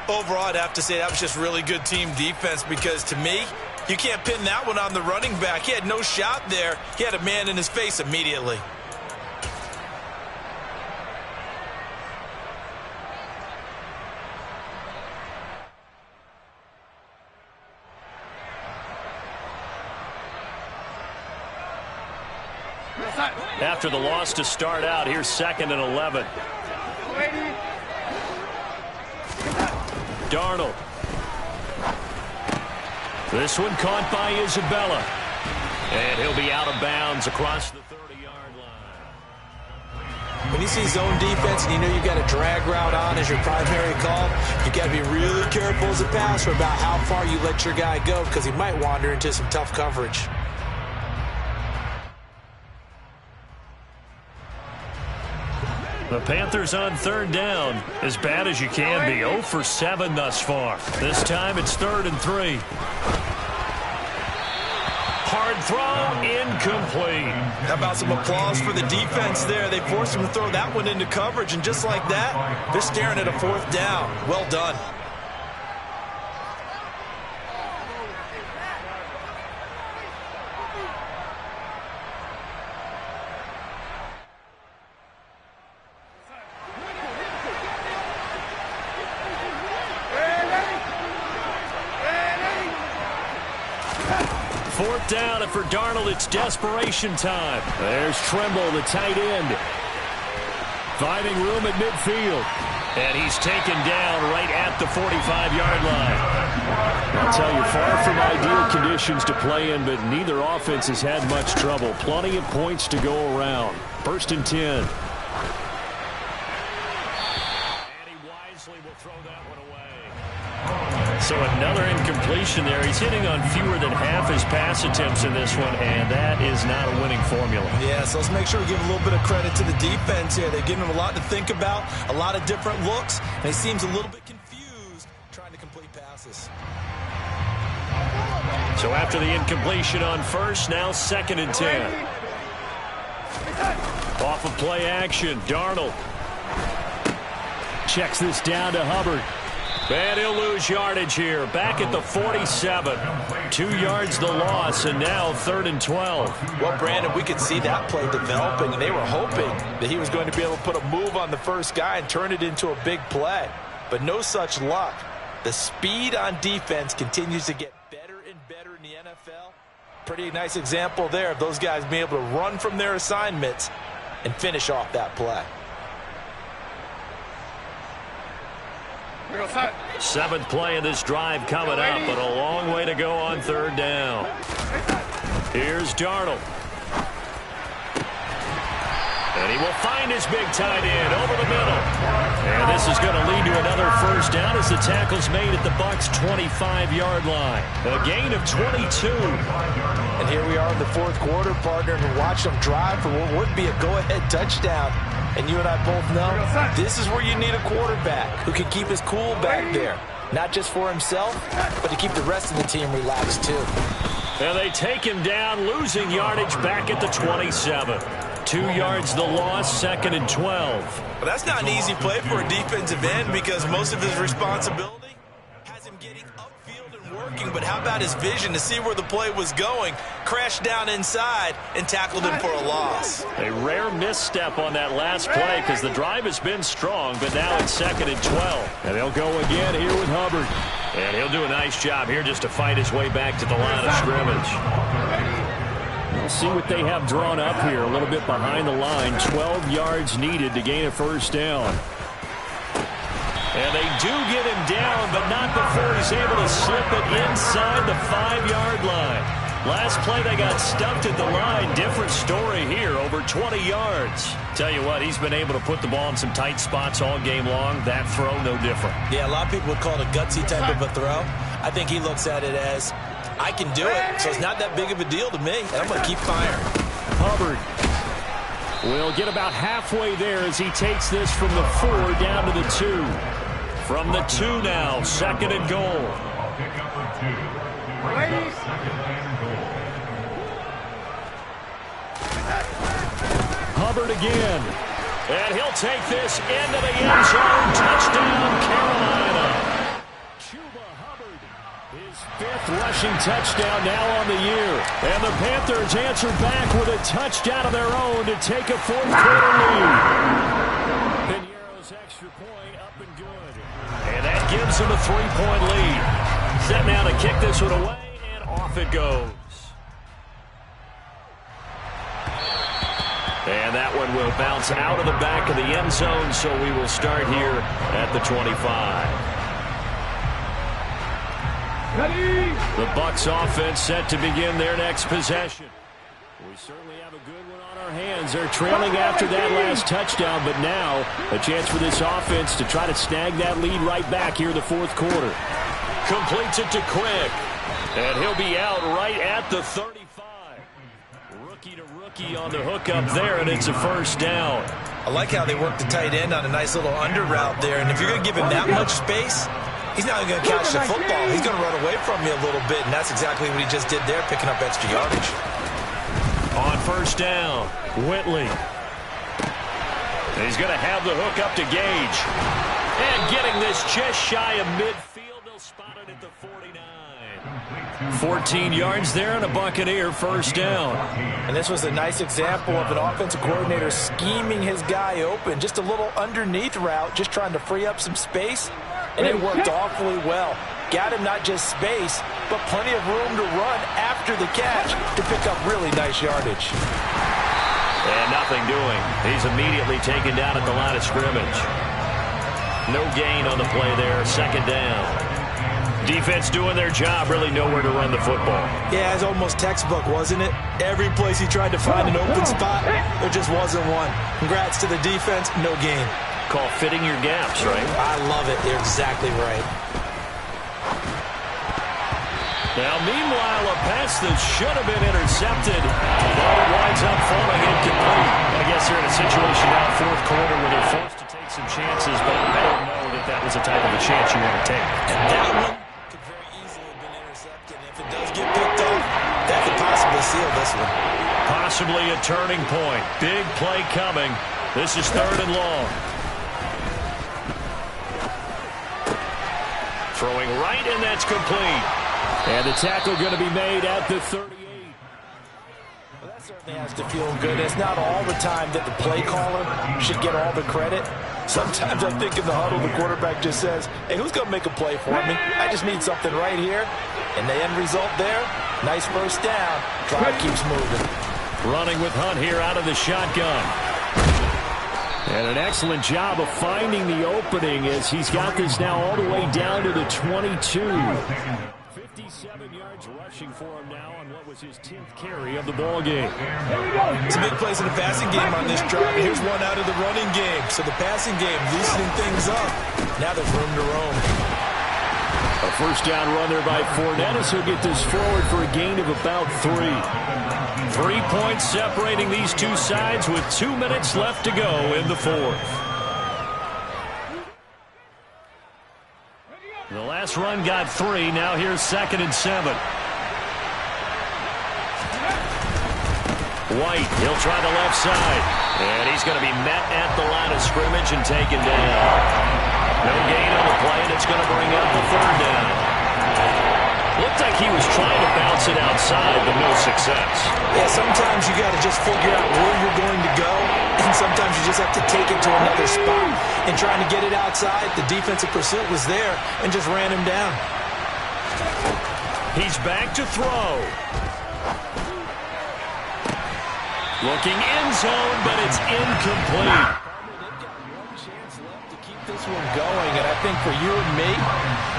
Overall, I'd have to say that was just really good team defense because, to me, You can't pin that one on the running back. He had no shot there. He had a man in his face immediately. After the loss to start out, here's 2nd and 11. Darnold. This one caught by Isabella. And he'll be out of bounds across the 30-yard line. When you see zone defense and you know you've got a drag route on as your primary call, you've got to be really careful as a passer about how far you let your guy go because he might wander into some tough coverage. The Panthers on 3rd down, as bad as you can be. 0 for 7 thus far. This time it's 3rd and 3. Hard throw, incomplete. How about some applause for the defense there? They forced him to throw that one into coverage, and just like that, they're staring at a 4th down. Well done. Fourth down, and for Darnold, it's desperation time. There's Trimble, the tight end. Finding room at midfield. And he's taken down right at the 45-yard line. I'll tell you, far from ideal conditions to play in, but neither offense has had much trouble. Plenty of points to go around. 1st and 10. And he wisely will throw that one away. So another incompletion there. He's hitting on fewer than half his pass attempts in this one, and that is not a winning formula. Yeah, so let's make sure we give a little bit of credit to the defense here. They've given him a lot to think about, a lot of different looks, and he seems a little bit confused trying to complete passes. So after the incompletion on 1st, now 2nd and 10. Off of play action, Darnold checks this down to Hubbard. And he'll lose yardage here. Back at the 47. 2 yards the loss, and now 3rd and 12. Well, Brandon, we could see that play developing, and they were hoping that he was going to be able to put a move on the first guy and turn it into a big play. But no such luck. The speed on defense continues to get better and better in the NFL. Pretty nice example there of those guys being able to run from their assignments and finish off that play. 7th play of this drive coming up, but a long way to go on 3rd down. Here's Darnold. And he will find his big tight end over the middle. And this is going to lead to another 1st down as the tackle's made at the Bucs' 25-yard line. A gain of 22. And here we are in the 4th quarter, partner, and watch them drive for what would be a go-ahead touchdown. And you and I both know this is where you need a quarterback who can keep his cool back there. Not just for himself, but to keep the rest of the team relaxed too. And they take him down, losing yardage back at the 27. 2 yards the loss, 2nd and 12. Well, that's not an easy play for a defensive end because most of his responsibility has him getting upfield and working. But how about his vision to see where the play was going, crashed down inside, and tackled him for a loss. A rare misstep on that last play because the drive has been strong, but now it's 2nd and 12. And they'll go again here with Hubbard. And he'll do a nice job here just to fight his way back to the line of scrimmage. We'll see what they have drawn up here. A little bit behind the line. 12 yards needed to gain a 1st down. And they do get him down, but not before he's able to slip it inside the 5-yard line. Last play, they got stuffed at the line. Different story here, over 20 yards. Tell you what, he's been able to put the ball in some tight spots all game long. That throw, no different. Yeah, a lot of people would call it a gutsy type of a throw. I think he looks at it as, I can do it, so it's not that big of a deal to me, and I'm going to keep firing. Hubbard will get about halfway there as he takes this from the 4 down to the 2. From the 2 now, 2nd and goal. Pick up a 2. Hubbard again. And he'll take this into the end zone. Touchdown, Carolina. Chuba Hubbard, his Fifth rushing touchdown now on the year. And the Panthers answer back with a touchdown of their own to take a fourth-quarter lead. Piñeiro's extra point up and good. And that gives them a 3-point lead. Set now to kick this one away, and off it goes. And that one will bounce out of the back of the end zone, so we will start here at the 25. The Bucs offense set to begin their next possession. We certainly have a good one on our hands. They're trailing after that last touchdown, but now a chance for this offense to try to snag that lead right back here in the fourth quarter. Completes it to Quick, and he'll be out right at the 35. Rookie to rookie on the hook up there, and it's a first down. I like how they work the tight end on a nice little under route there, and if you're going to give him that much space, he's not going to catch the football. He's going to run away from you a little bit, and that's exactly what he just did there, picking up extra yardage. On first down, Whitley. He's going to have the hook up to Gage. And getting this just shy of midfield, they'll spot it at the 49. 14 yards there and a Buccaneer first down. And this was a nice example of an offensive coordinator scheming his guy open. Just a little underneath route, just trying to free up some space. And it worked awfully well. Got him not just space, but plenty of room to run after the catch to pick up really nice yardage. And nothing doing. He's immediately taken down at the line of scrimmage. No gain on the play there. Second down. Defense doing their job, really nowhere to run the football. Yeah, it's almost textbook, wasn't it? Every place he tried to find an open spot, there just wasn't one. Congrats to the defense, no gain. Call fitting your gaps, right? I love it. You're exactly right. Now, meanwhile, a pass that should have been intercepted, but it winds up falling incomplete. I guess they're in a situation now, fourth quarter, where they're forced to take some chances, but I don't know that that was the type of a chance you want to take. And that one could very easily have been intercepted. If it does get picked off, that could possibly seal this one. Possibly a turning point. Big play coming. This is third and long. Throwing right, and that's complete. And the tackle going to be made at the 38. Well, that certainly has to feel good. It's not all the time that the play caller should get all the credit. Sometimes I think in the huddle, the quarterback just says, hey, who's going to make a play for me? I just need something right here. And the end result there, nice first down. Drive keeps moving. Running with Hunt here out of the shotgun. And an excellent job of finding the opening as he's got this now all the way down to the 22. 57 yards rushing for him now on what was his 10th carry of the ball game. Some big plays in the passing game on this drive. Here's one out of the running game. So the passing game loosening things up. Now there's room to roam. A first down run there by Fournette as he'll get this forward for a gain of about 3. 3 points separating these two sides with 2 minutes left to go in the fourth. The last run got 3. Now here's 2nd and 7. White, he'll try the left side. And he's going to be met at the line of scrimmage and taken down. No gain on the play, and it's going to bring up the third down. Looked like he was trying to bounce it outside, but no success. Yeah, sometimes you got to just figure out where you're going to go, and sometimes you just have to take it to another spot. And trying to get it outside, the defensive pursuit was there and just ran him down. He's back to throw. Looking end zone, but it's incomplete. This one going, and I think for you and me,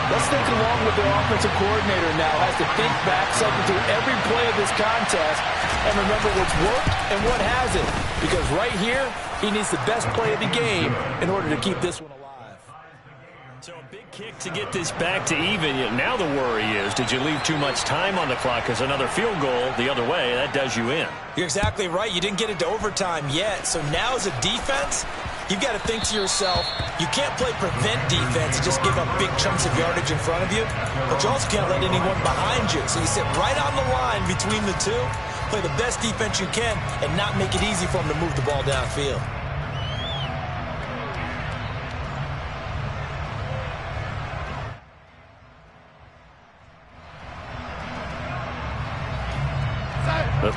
let's think along with the offensive coordinator now has to think back, cycle through every play of this contest, and remember what's worked and what hasn't. Because right here, he needs the best play of the game in order to keep this one alive. So a big kick to get this back to even. Now the worry is, did you leave too much time on the clock? Because another field goal the other way, that does you in. You're exactly right. You didn't get it to overtime yet. So now as a defense, you've got to think to yourself, you can't play prevent defense and just give up big chunks of yardage in front of you, but you also can't let anyone behind you. So you sit right on the line between the two, play the best defense you can, and not make it easy for them to move the ball downfield.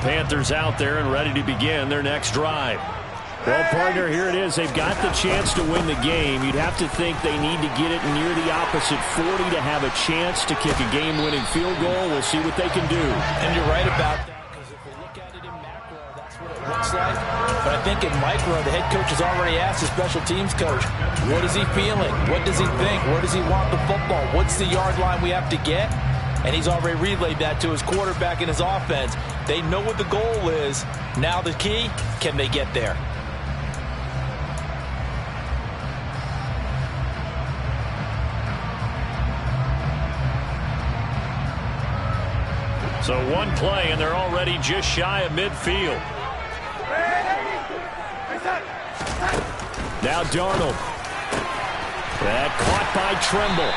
Panthers out there and ready to begin their next drive. Well, partner, here it is. They've got the chance to win the game. You'd have to think they need to get it near the opposite 40 to have a chance to kick a game-winning field goal. We'll see what they can do. And you're right about that, because if we look at it in macro, that's what it looks like. But I think in micro, the head coach has already asked the special teams coach, what is he feeling? What does he think? Where does he want the football? What's the yard line we have to get? And he's already relayed that to his quarterback and his offense. They know what the goal is. Now the key, can they get there? So one play, and they're already just shy of midfield. Now Darnold. That caught by Trimble.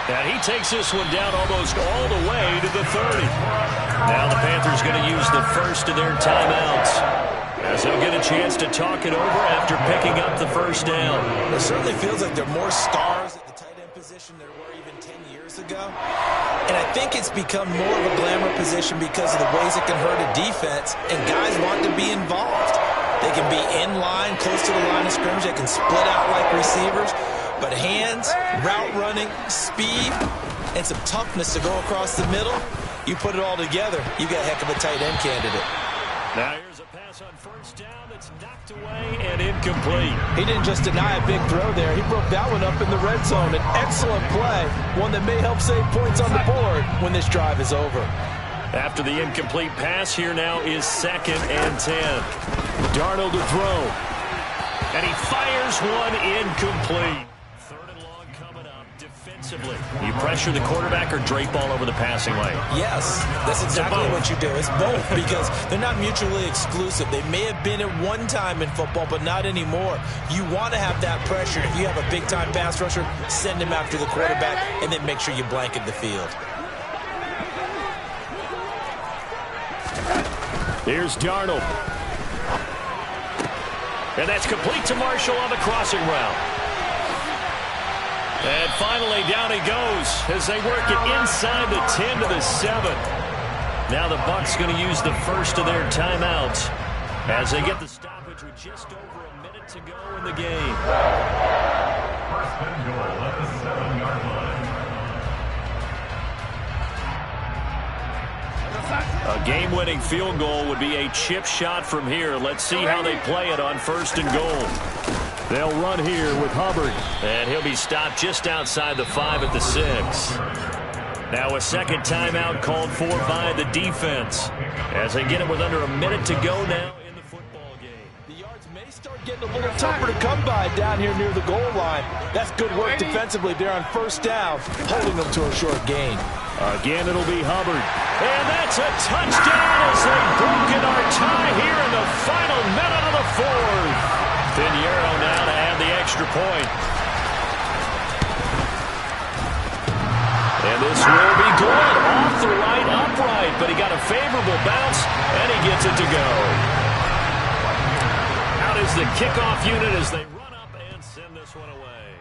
And he takes this one down almost all the way to the 30. Now the Panthers going to use the first of their timeouts, as they'll get a chance to talk it over after picking up the first down. It certainly feels like there are more stars at the tight end position than there were even 10 years ago. And I think it's become more of a glamour position because of the ways it can hurt a defense, and guys want to be involved. They can be in line, close to the line of scrimmage. They can split out like receivers. But hands, route running, speed, and some toughness to go across the middle, you put it all together, you got a heck of a tight end candidate. Now here's a pass on first down that's knocked away and incomplete. He didn't just deny a big throw there. He broke that one up in the red zone. An excellent play, one that may help save points on the board when this drive is over. After the incomplete pass, here now is 2nd and 10. Darnold to throw. And he fires one incomplete. Defensively, you pressure the quarterback or drape all over the passing lane? Yes, that's exactly what you do. It's both, because they're not mutually exclusive. They may have been at one time in football, but not anymore. You want to have that pressure. If you have a big-time pass rusher, send him after the quarterback, and then make sure you blanket the field. Here's Darnold. And that's complete to Marshall on the crossing route. And finally, down he goes as they work it inside the 10 to the 7. Now the Bucs going to use the first of their timeouts as they get the stoppage with just over a minute to go in the game. First and goal at the 7-yard line. A game-winning field goal would be a chip shot from here. Let's see how they play it on 1st and goal. They'll run here with Hubbard. And he'll be stopped just outside the 5 at the 6. Now a second timeout called for by the defense, as they get it with under a minute to go now in the football game. The yards may start getting a little tougher to come by down here near the goal line. That's good work defensively there on first down, holding them to a short gain. Again, it'll be Hubbard. And that's a touchdown as they've broken our tie here in the final minute of the 4th. Pinheiro now to add the extra point. And this will be good off the right upright, but he got a favorable bounce, and he gets it to go. Out is the kickoff unit as they run up and send this one away.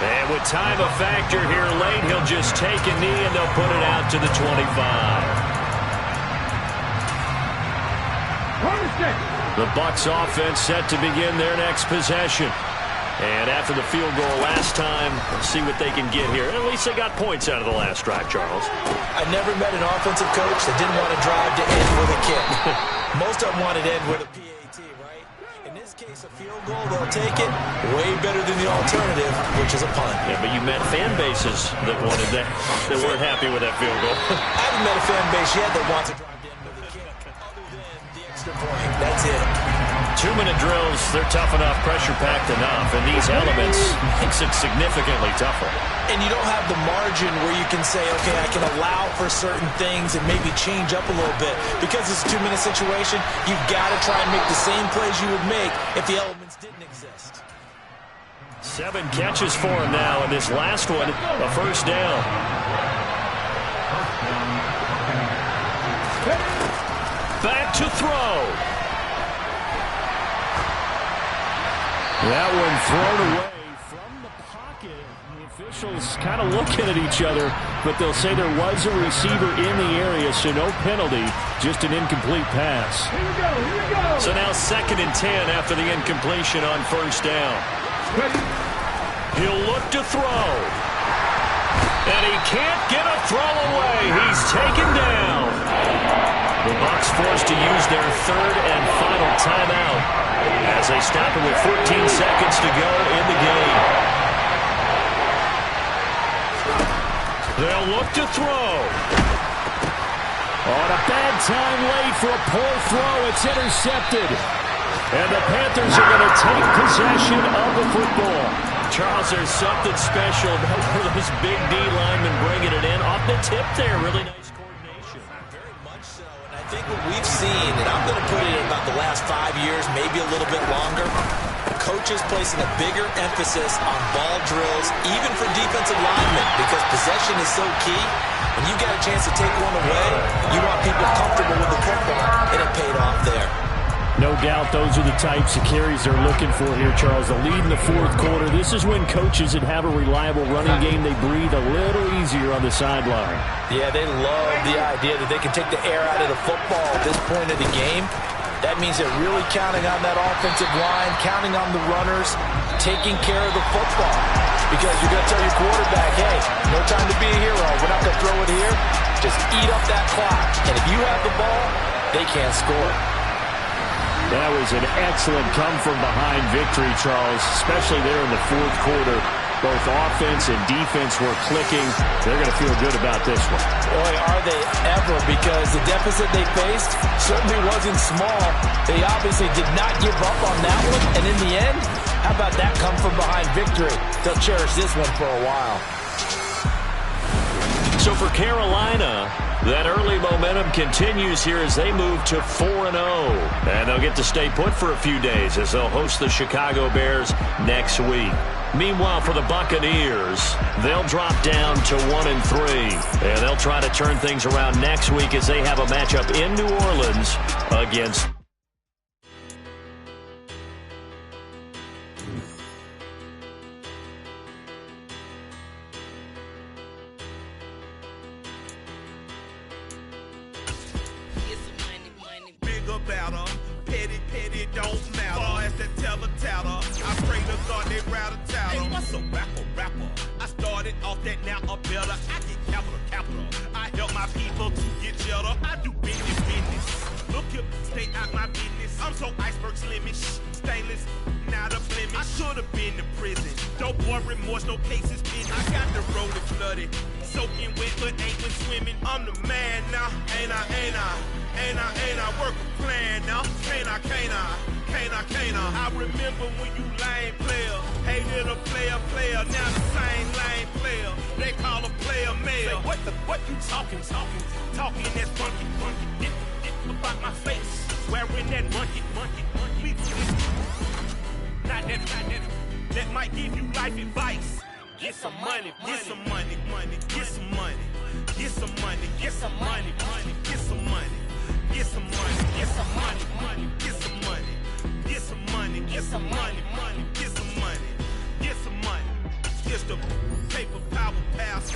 And with time a factor here late, he'll just take a knee, and they'll put it out to the 25. The Bucs offense set to begin their next possession. And after the field goal last time, let's see what they can get here. At least they got points out of the last drive, Charles. I never met an offensive coach that didn't want to drive to end with a kick. Most of them wanted to end with a PAT, right? In this case, a field goal, they'll take it. Way better than the alternative, which is a punt. Yeah, but you met fan bases that wanted that, that weren't happy with that field goal. I haven't met a fan base yet that wants to drive to end with a kick, other than the extra point. That's it. 2-minute drills, they're tough enough, pressure-packed enough, and these elements makes it significantly tougher. And you don't have the margin where you can say, okay, I can allow for certain things and maybe change up a little bit. Because it's a 2-minute situation, you've got to try and make the same plays you would make if the elements didn't exist. 7 catches for him now, and this last one, a first down. Back to throw. That one thrown away from the pocket. The official officials kind of looking at each other, but they'll say there was a receiver in the area, so no penalty, just an incomplete pass. Here we go, here we go. So now 2nd and 10 after the incompletion on 1st down. Ready. He'll look to throw. And he can't get a throw away. He's taken down. The Bucs forced to use their 3rd and final timeout as they stop it with 14 seconds to go in the game. They'll look to throw. On a bad time late for a poor throw. It's intercepted. And the Panthers are going to take possession of the football. Charles, there's something special about one of those big D linemen bringing it in. Off the tip there. Really nice coordination. Very much so. And I think what we've seen, and I'm going to put it in about the last 5 years, maybe a little bit longer, coaches placing a bigger emphasis on ball drills, even for defensive linemen, because possession is so key. When you get a chance to take one away, you want people comfortable with the football, and it paid off there. No doubt those are the types of carries they're looking for here, Charles. The lead in the 4th quarter. This is when coaches that have a reliable running game, they breathe a little easier on the sideline. Yeah, they love the idea that they can take the air out of the football at this point of the game. That means they're really counting on that offensive line, counting on the runners, taking care of the football. Because you're going to tell your quarterback, hey, no time to be a hero. We're not going to throw it here. Just eat up that clock. And if you have the ball, they can't score. That was an excellent come-from-behind victory, Charles, especially there in the 4th quarter. Both offense and defense were clicking. They're going to feel good about this one. Boy, are they ever, because the deficit they faced certainly wasn't small. They obviously did not give up on that one, and in the end, how about that come-from-behind victory? They'll cherish this one for a while. So for Carolina, that early momentum continues here as they move to 4-0. And they'll get to stay put for a few days as they'll host the Chicago Bears next week. Meanwhile, for the Buccaneers, they'll drop down to 1-3. And they'll try to turn things around next week as they have a matchup in New Orleans against Better. Petty, don't matter. Far as that teller-tatter, I pray to God they rat-a-tatter. Hey, what's a rapper? I started off that, now a better. I get capital. I help my people to get cheddar. I do business. Look here, stay out my business. I'm so iceberg slimish, stainless, not a blemish. I should've been to prison. Don't boy remorse, no cases pending. I got the road flooded, soaking wet, but ain't been swimming. I'm the man now, ain't I work a plan now. Can't I? I remember when you lame player, hated a player, now the same lame player. They call a player mayor. Say, what you talking that's funky. Get about my face, wearing that monkey. We do this. Not that might give you life advice. Get some money. Just a paper power pass.